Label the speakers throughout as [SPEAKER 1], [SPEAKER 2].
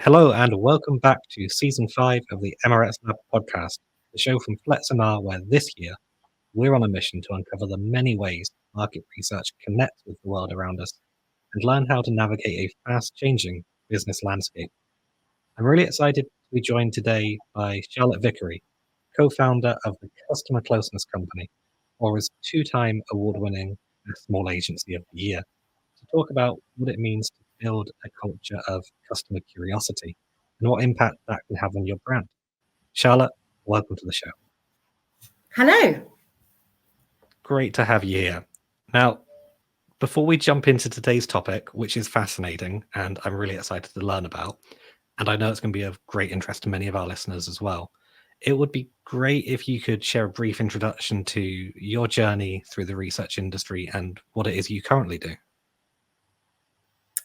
[SPEAKER 1] Hello and welcome back to season 5 of the MRX Lab podcast, the show from FlexMR where this year we're on a mission to uncover the many ways market research connects with the world around us and learn how to navigate a fast-changing business landscape. I'm really excited to be joined today by Charlotte Vicary, co-founder of the Customer Closeness Company, or as two-time award-winning Small Agency of the Year, to talk about what it means to build a culture of customer curiosity and what impact that can have on your brand. Charlotte, welcome to the show.
[SPEAKER 2] Hello.
[SPEAKER 1] Great to have you here. Now, before we jump into today's topic, which is fascinating and I'm really excited to learn about, and I know it's going to be of great interest to many of our listeners as well, it would be great if you could share a brief introduction to your journey through the research industry and what it is you currently do.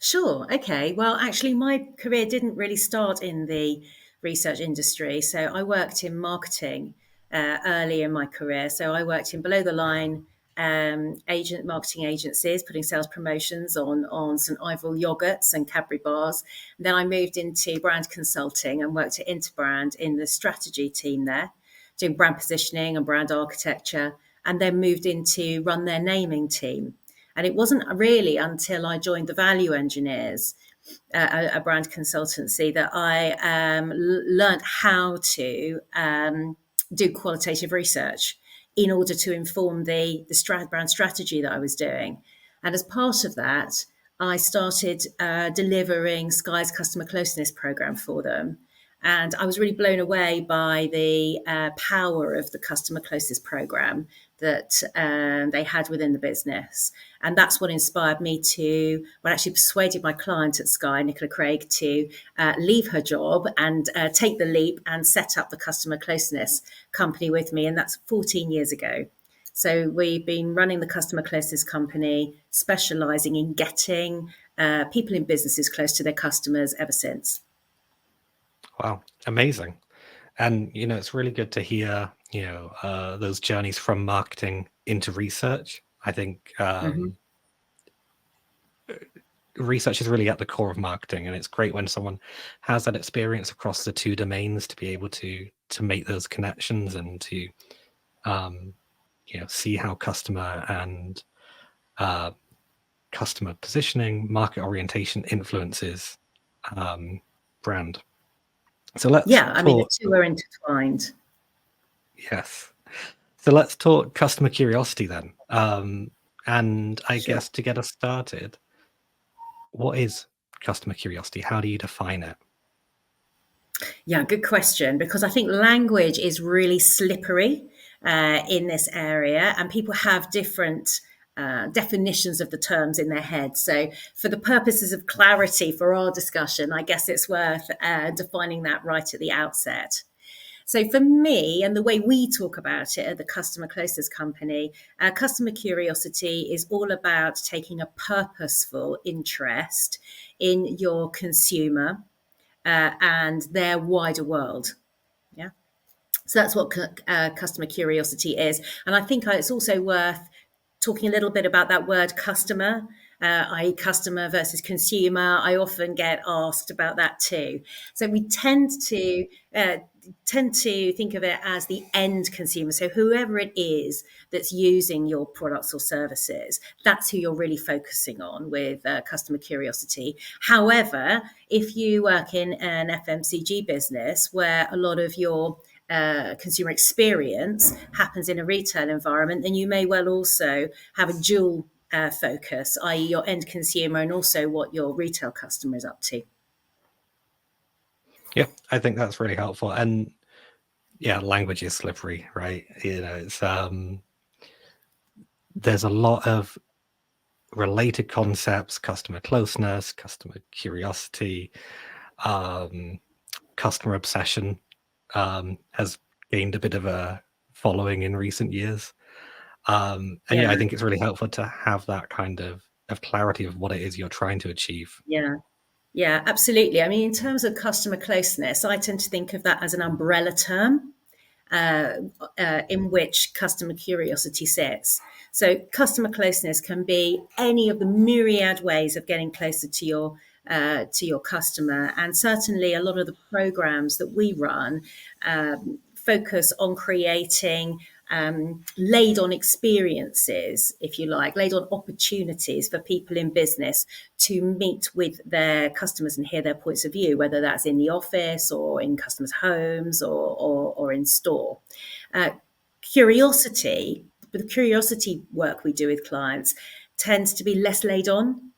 [SPEAKER 2] Sure. Okay. Well, actually, my career didn't really start in the research industry. So I worked in marketing early in my career. So I worked in below the line marketing agencies, putting sales promotions on St. Ivel yogurts and Cadbury bars. And then I moved into brand consulting and worked at Interbrand in the strategy team there, doing brand positioning and brand architecture, and then moved into run their naming team. And it wasn't really until I joined the Value Engineers, a brand consultancy, that I learned how to do qualitative research in order to inform the brand strategy that I was doing. And as part of that, I started delivering Sky's Customer Closeness program for them. And I was really blown away by the power of the Customer Closeness program that they had within the business. And that's what inspired me to, well, actually persuaded my client at Sky, Nicola Craig, to leave her job and take the leap and set up the Customer Closeness Company with me. And that's 14 years ago. So we've been running the Customer Closeness Company, specialising in getting people in businesses close to their customers ever since.
[SPEAKER 1] Wow, amazing. And, it's really good to hear, those journeys from marketing into research. I think research is really at the core of marketing, and it's great when someone has that experience across the two domains to be able to make those connections and to, see how customer and customer positioning, market orientation influences brand. So let's
[SPEAKER 2] the two are intertwined.
[SPEAKER 1] Yes. So let's talk customer curiosity then. And I guess to get us started, what is customer curiosity? How do you define it?
[SPEAKER 2] Yeah, good question, because I think language is really slippery in this area, and people have different definitions of the terms in their head. So for the purposes of clarity for our discussion, I guess it's worth defining that right at the outset. So for me, and the way we talk about it at the Customer Closeness Company, customer curiosity is all about taking a purposeful interest in your consumer and their wider world. Yeah. So that's what customer curiosity is. And I think it's also worth talking a little bit about that word customer, i.e. customer versus consumer. I often get asked about that too. So we tend to think of it as the end consumer. So whoever it is that's using your products or services, that's who you're really focusing on with customer curiosity. However, if you work in an FMCG business where a lot of your consumer experience happens in a retail environment, then you may well also have a dual focus, i.e. your end consumer and also what your retail customer is up to.
[SPEAKER 1] Yeah, I think that's really helpful. And yeah, language is slippery, right? It's there's a lot of related concepts: customer closeness, customer curiosity, customer obsession has gained a bit of a following in recent years. And I think it's really helpful to have that kind of clarity of what it is you're trying to achieve.
[SPEAKER 2] Yeah, absolutely. I mean, in terms of customer closeness, I tend to think of that as an umbrella term in which customer curiosity sits. So customer closeness can be any of the myriad ways of getting closer to your to your customer. And certainly a lot of the programs that we run focus on creating laid on experiences, if you like, laid on opportunities for people in business to meet with their customers and hear their points of view, whether that's in the office or in customers' homes or in store. Curiosity, but the curiosity work we do with clients tends to be less laid on.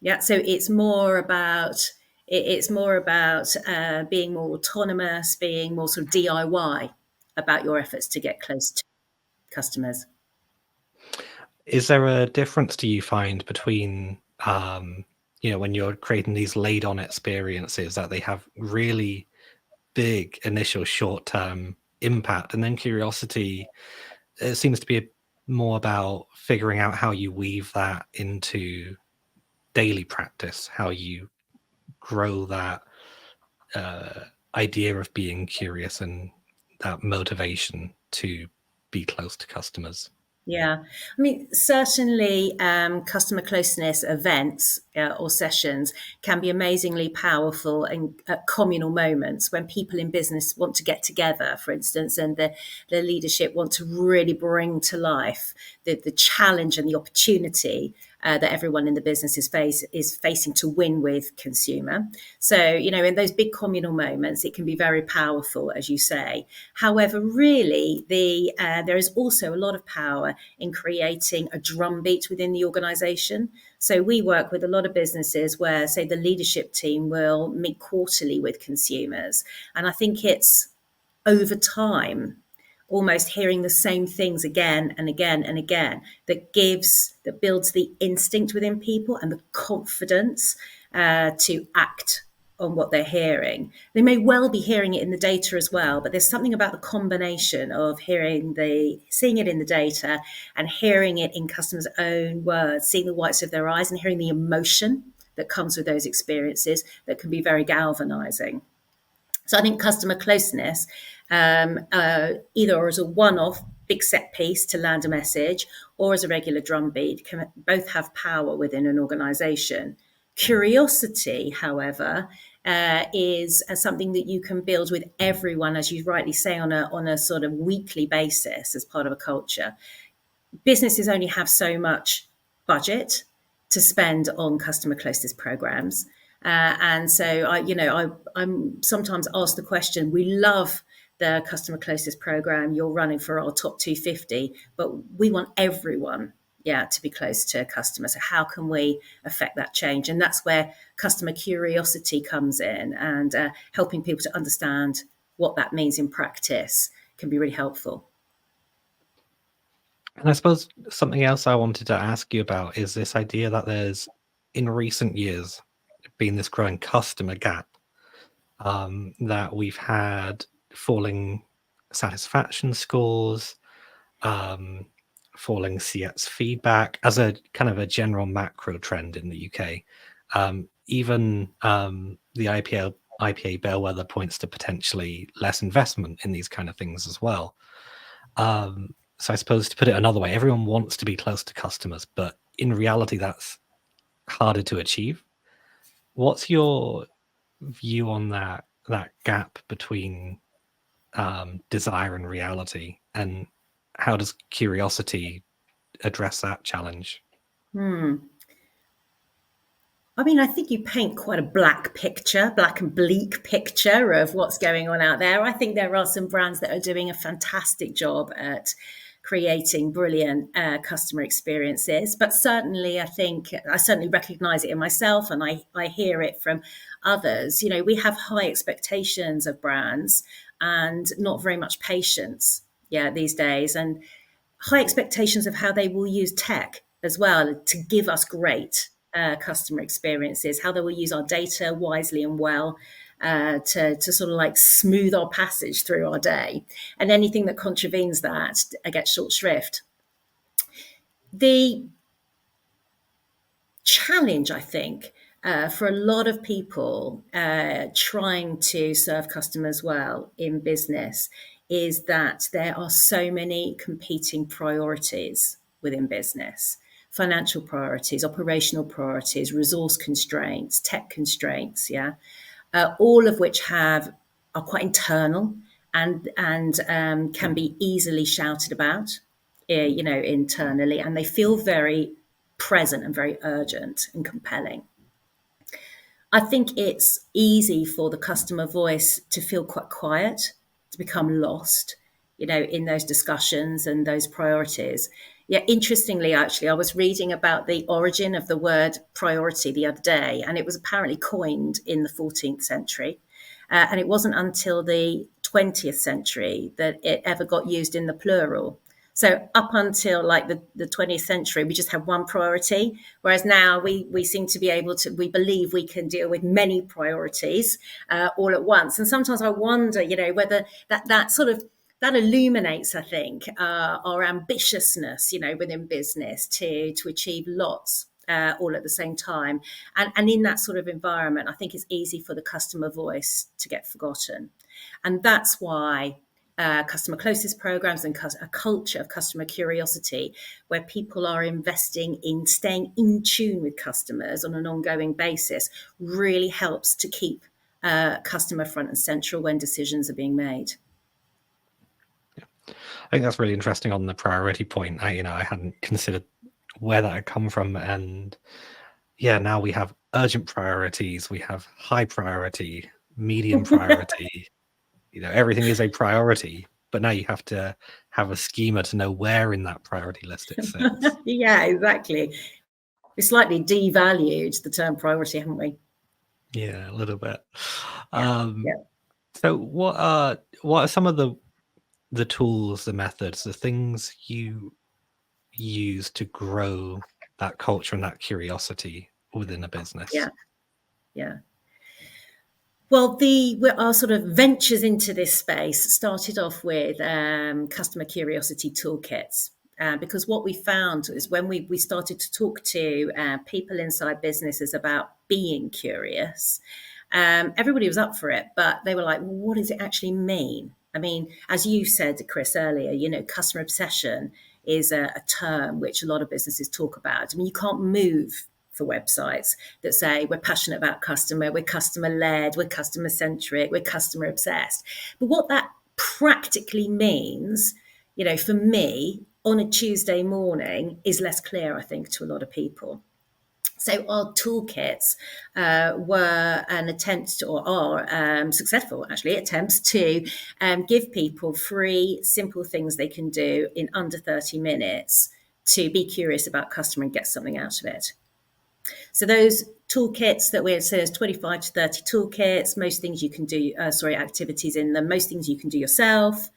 [SPEAKER 2] Yeah, so it's more about being more autonomous, being more sort of DIY about your efforts to get close to customers.
[SPEAKER 1] Is there a difference do you find between, when you're creating these laid-on experiences that they have really big initial short-term impact, and then curiosity, it seems to be more about figuring out how you weave that into daily practice, how you grow that idea of being curious and that motivation to be close to customers?
[SPEAKER 2] Yeah, I mean, certainly customer closeness events or sessions can be amazingly powerful and at communal moments when people in business want to get together, for instance, and the leadership want to really bring to life the challenge and the opportunity that everyone in the business is facing to win with consumer. So, in those big communal moments, it can be very powerful, as you say. However, really, there is also a lot of power in creating a drumbeat within the organization. So we work with a lot of businesses where, say, the leadership team will meet quarterly with consumers. And I think it's over time almost hearing the same things again and again and again that builds the instinct within people and the confidence to act on what they're hearing. They may well be hearing it in the data as well, but there's something about the combination of seeing it in the data and hearing it in customers' own words, seeing the whites of their eyes and hearing the emotion that comes with those experiences that can be very galvanizing. So I think customer closeness, either as a one-off big set piece to land a message or as a regular drumbeat, can both have power within an organization. Curiosity, however, is something that you can build with everyone, as you rightly say, on a sort of weekly basis as part of a culture. Businesses only have so much budget to spend on customer closeness programs. And so I'm sometimes asked the question, we love the customer closeness program you're running for our top 250, but we want everyone, to be close to customers. So how can we affect that change? And that's where customer curiosity comes in, and helping people to understand what that means in practice can be really helpful.
[SPEAKER 1] And I suppose something else I wanted to ask you about is this idea that there's, in recent years, been this growing customer gap, that we've had falling satisfaction scores, um, falling CX feedback as a kind of a general macro trend in the UK. Even the IPA bellwether points to potentially less investment in these kind of things as well. So I suppose, to put it another way, everyone wants to be close to customers, but in reality, that's harder to achieve. What's your view on that gap between desire and reality, and how does curiosity address that challenge?
[SPEAKER 2] I mean, I think you paint quite a black and bleak picture of what's going on out there. I think there are some brands that are doing a fantastic job at creating brilliant customer experiences. But certainly, I think I certainly recognize it in myself, and I hear it from others. We have high expectations of brands and not very much patience, these days. And high expectations of how they will use tech as well to give us great customer experiences, how they will use our data wisely and well to sort of like smooth our passage through our day. And anything that contravenes that gets short shrift. The challenge, I think, for a lot of people trying to serve customers well in business is that there are so many competing priorities within business. financial priorities, operational priorities, resource constraints, tech constraints, all of which are quite internal and can be easily shouted about, internally, and they feel very present and very urgent and compelling. I think it's easy for the customer voice to feel quite quiet, to become lost, in those discussions and those priorities. Yeah, interestingly, actually, I was reading about the origin of the word priority the other day, and it was apparently coined in the 14th century. And it wasn't until the 20th century that it ever got used in the plural. So up until like the 20th century, we just had one priority, whereas now we seem to be able to, we believe we can deal with many priorities all at once. And sometimes I wonder, whether that sort of, that illuminates, I think, our ambitiousness, within business to achieve lots all at the same time. And in that sort of environment, I think it's easy for the customer voice to get forgotten. And that's why customer closeness programs and a culture of customer curiosity, where people are investing in staying in tune with customers on an ongoing basis, really helps to keep customer front and central when decisions are being made.
[SPEAKER 1] I think that's really interesting on the priority point. I hadn't considered where that had come from, and now we have urgent priorities, we have high priority, medium priority. Everything is a priority, but now you have to have a schema to know where in that priority list it sits.
[SPEAKER 2] Yeah, exactly. We slightly devalued the term priority, haven't we?
[SPEAKER 1] Yeah, a little bit.
[SPEAKER 2] Yeah.
[SPEAKER 1] So what are some of the tools, the methods, the things you use to grow that culture and that curiosity within a business?
[SPEAKER 2] Yeah. Well, our sort of ventures into this space started off with customer curiosity toolkits. Because what we found is when we started to talk to people inside businesses about being curious, everybody was up for it, but they were like, well, what does it actually mean? I mean, as you said, Chris, earlier, customer obsession is a term which a lot of businesses talk about. I mean, you can't move for websites that say we're passionate about customer, we're customer led, we're customer centric, we're customer obsessed. But what that practically means, for me on a Tuesday morning is less clear, I think, to a lot of people. So our toolkits were an attempt to, or are successful, actually, attempts to give people 3 simple things they can do in under 30 minutes to be curious about customer and get something out of it. So those toolkits that we say, there's 25 to 30 toolkits, most things you can do, activities in them, most things you can do yourself.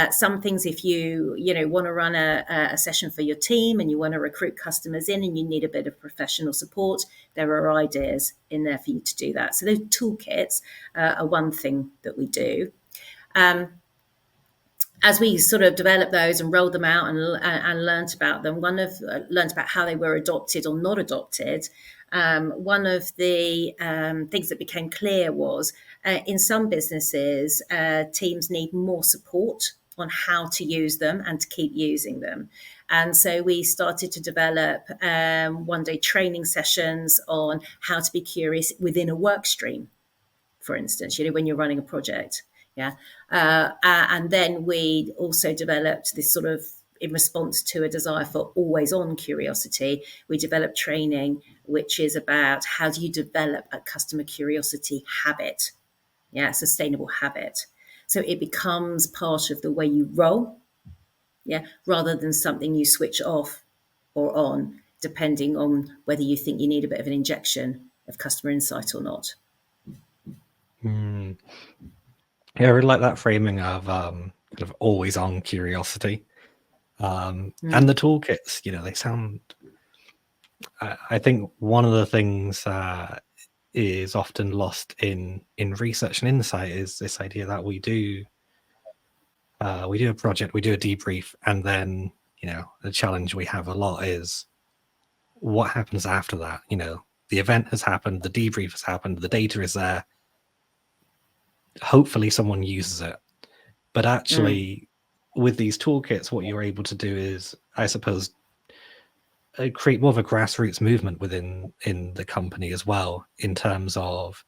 [SPEAKER 2] Some things, if you want to run a session for your team and you want to recruit customers in and you need a bit of professional support, there are ideas in there for you to do that. So those toolkits are one thing that we do. As we sort of developed those and rolled them out and learnt about them, learnt about how they were adopted or not adopted, one of the things that became clear was in some businesses, teams need more support on how to use them and to keep using them. And so we started to develop one-day training sessions on how to be curious within a work stream, for instance, when you're running a project. And then we also developed this sort of, in response to a desire for always on curiosity, we developed training, which is about how do you develop a customer curiosity habit, sustainable habit. So it becomes part of the way you roll, rather than something you switch off or on, depending on whether you think you need a bit of an injection of customer insight or not.
[SPEAKER 1] Yeah, I really like that framing of kind of always on curiosity. And the toolkits, they sound, I think one of the things is often lost in research and insight is this idea that we do a project, we do a debrief, and then, the challenge we have a lot is what happens after that. The event has happened, the debrief has happened, the data is there. Hopefully someone uses it. But actually, with these toolkits, what you're able to do is, I suppose, create more of a grassroots movement in the company as well, in terms of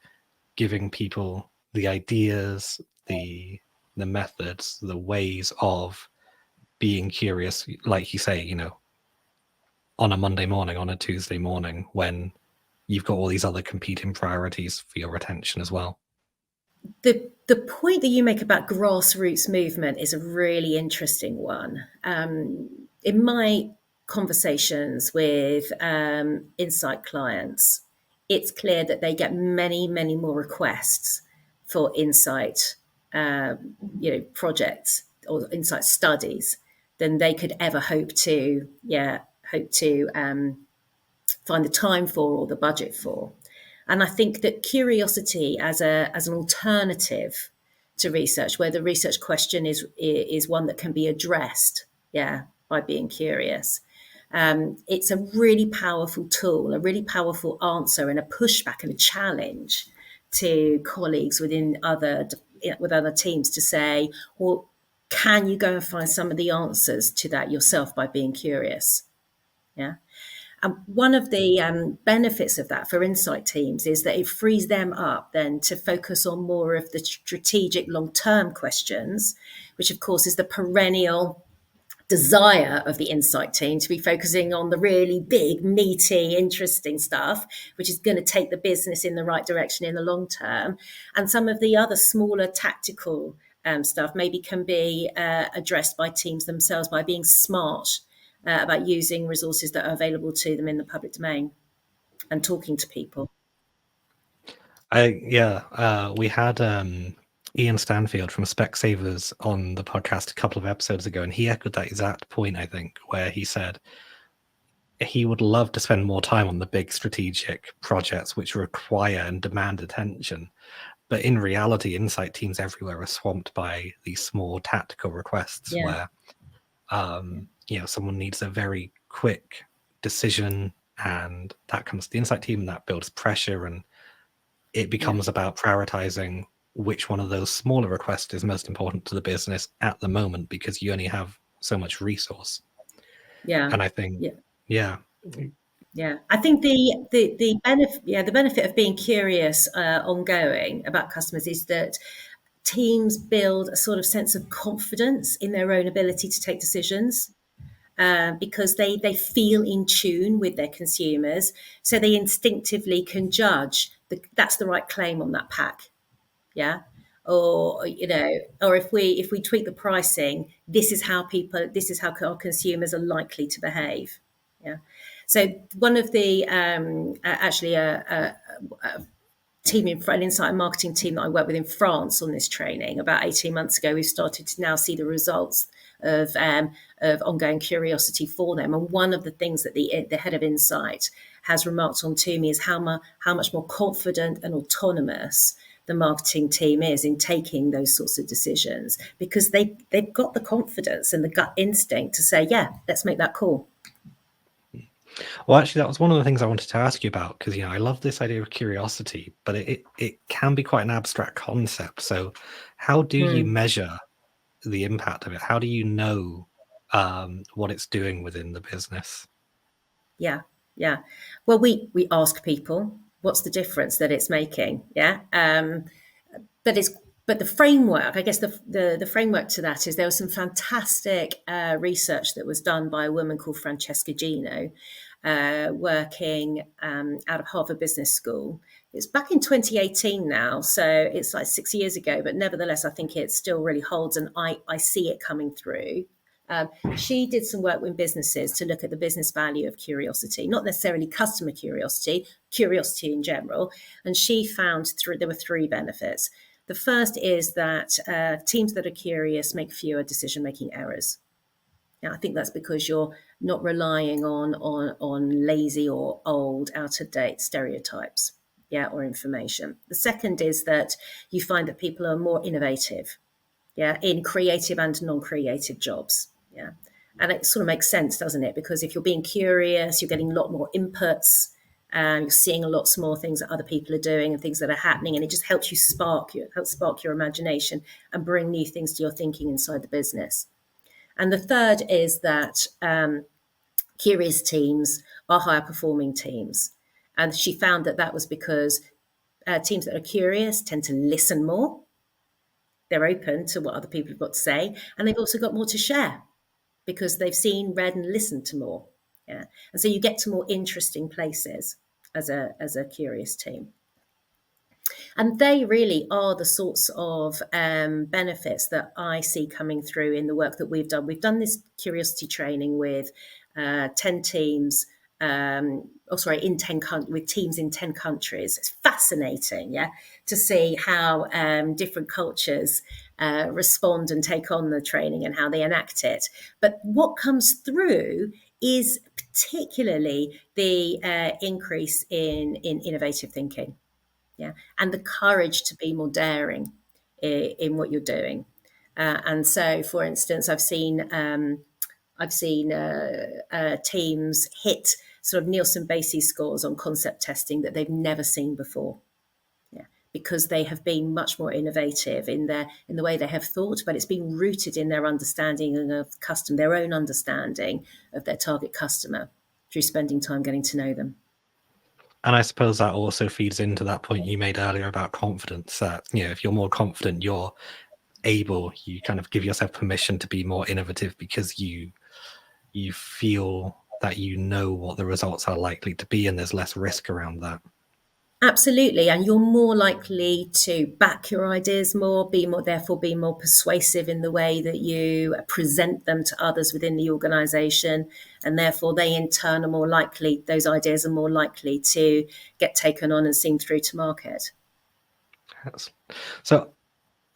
[SPEAKER 1] giving people the ideas, the methods, the ways of being curious, like you say, on a Monday morning, on a Tuesday morning, when you've got all these other competing priorities for your attention as well.
[SPEAKER 2] The point that you make about grassroots movement is a really interesting one. In my conversations with Insight clients, it's clear that they get many, many more requests for Insight, projects or Insight studies than they could ever hope to find the time for or the budget for. And I think that curiosity as an alternative to research, where the research question is one that can be addressed, by being curious. It's a really powerful tool, a really powerful answer, and a pushback and a challenge to colleagues with other teams to say, well, can you go and find some of the answers to that yourself by being curious? Yeah. And one of the benefits of that for Insight teams is that it frees them up then to focus on more of the strategic long-term questions, which of course is the perennial desire of the Insight team to be focusing on the really big, meaty, interesting stuff, which is going to take the business in the right direction in the long term. And some of the other smaller tactical stuff maybe can be addressed by teams themselves by being smart about using resources that are available to them in the public domain and talking to people.
[SPEAKER 1] We had Ian Stanfield from Specsavers on the podcast a couple of episodes ago, and he echoed that exact point, I think, where he said he would love to spend more time on the big strategic projects which require and demand attention. But in reality, Insight teams everywhere are swamped by these small tactical requests where someone needs a very quick decision, and that comes to the Insight team, and that builds pressure, and it becomes about prioritizing which one of those smaller requests is most important to the business at the moment, because you only have so much resource. And I think,
[SPEAKER 2] I think the benefit of being curious ongoing about customers is that teams build a sort of sense of confidence in their own ability to take decisions. Because they feel in tune with their consumers, so they instinctively can judge that's the right claim on that pack, or if we tweak the pricing, this is how our consumers are likely to behave, So one of the team an insight and marketing team that I work with in France on this training about 18 months ago, we've started to now see the results of ongoing curiosity for them. And one of the things that the head of Insight has remarked on to me is how much more confident and autonomous the marketing team is in taking those sorts of decisions, because they've got the confidence and the gut instinct to say, let's make that call.
[SPEAKER 1] Well, actually, that was one of the things I wanted to ask you about, because I love this idea of curiosity, but it can be quite an abstract concept. So how do you measure the impact of it? How do you know what it's doing within the business?
[SPEAKER 2] Well, we ask people, what's the difference that it's making? But the framework, I guess the framework to that is there was some fantastic research that was done by a woman called Francesca Gino, working out of Harvard Business School. It's back in 2018 now, so it's like 6 years ago, but nevertheless, I think it still really holds, and I see it coming through. She did some work with businesses to look at the business value of curiosity, not necessarily customer curiosity in general. And she found there were 3 benefits. The first is that teams that are curious make fewer decision-making errors. Now, I think that's because you're not relying on lazy or old, out-of-date stereotypes, or information. The second is that you find that people are more innovative, in creative and non-creative jobs. And it sort of makes sense, doesn't it? Because if you're being curious, you're getting a lot more inputs, and you're seeing a lot more things that other people are doing and things that are happening, and it just helps spark your imagination and bring new things to your thinking inside the business. And the third is that curious teams are higher performing teams. And she found that that was because teams that are curious tend to listen more. They're open to what other people have got to say, and they've also got more to share because they've seen, read, and listened to more. Yeah, and so you get to more interesting places as a curious team. And they really are the sorts of benefits that I see coming through in the work that we've done. We've done this curiosity training with 10 teams. In 10 with teams in 10 countries. It's fascinating, yeah, to see how different cultures respond and take on the training and how they enact it. But what comes through is particularly the increase in innovative thinking, yeah, and the courage to be more daring in what you're doing. And so, for instance, I've seen teams hit sort of Nielsen-Basis scores on concept testing that they've never seen before. Yeah, because they have been much more innovative in the way they have thought, but it's been rooted in their understanding of their own understanding of their target customer through spending time getting to know them.
[SPEAKER 1] And I suppose that also feeds into that point you made earlier about confidence. That, if you're more confident, you kind of give yourself permission to be more innovative because you feel that you know what the results are likely to be, and there's less risk around that.
[SPEAKER 2] Absolutely, and you're more likely to back your ideas more, therefore be more persuasive in the way that you present them to others within the organisation, and therefore they in turn are more likely, those ideas are more likely to get taken on and seen through to market.
[SPEAKER 1] So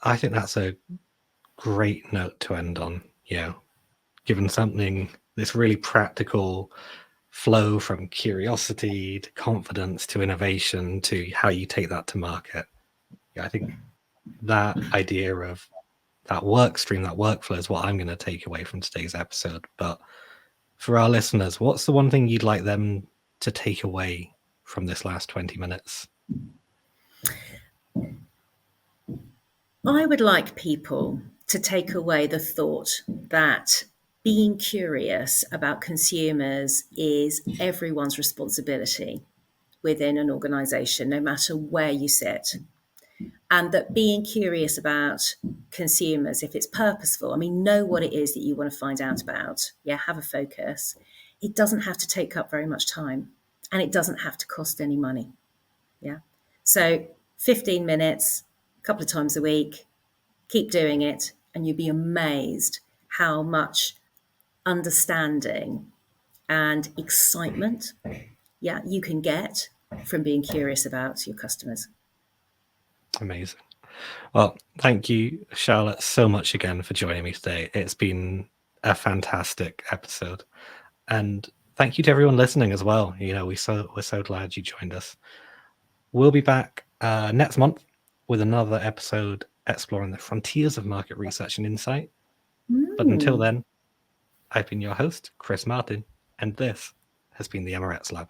[SPEAKER 1] I think that's a great note to end on, given something this really practical flow from curiosity to confidence to innovation to how you take that to market. I think that idea of that work stream, that workflow is what I'm going to take away from today's episode. But for our listeners, what's the one thing you'd like them to take away from this last 20 minutes?
[SPEAKER 2] I would like people to take away the thought that being curious about consumers is everyone's responsibility within an organisation, no matter where you sit. And that being curious about consumers, if it's purposeful, know what it is that you want to find out about. Yeah, have a focus. It doesn't have to take up very much time, and it doesn't have to cost any money. Yeah. So 15 minutes, a couple of times a week, keep doing it, and you'll be amazed how much understanding and excitement, yeah, you can get from being curious about your customers.
[SPEAKER 1] Amazing. Well, thank you, Charlotte, so much again for joining me today. It's been a fantastic episode. And thank you to everyone listening as well. We're so glad you joined us. We'll be back next month with another episode exploring the frontiers of market research and insight. But until then, I've been your host, Chris Martin, and this has been the MRX Lab.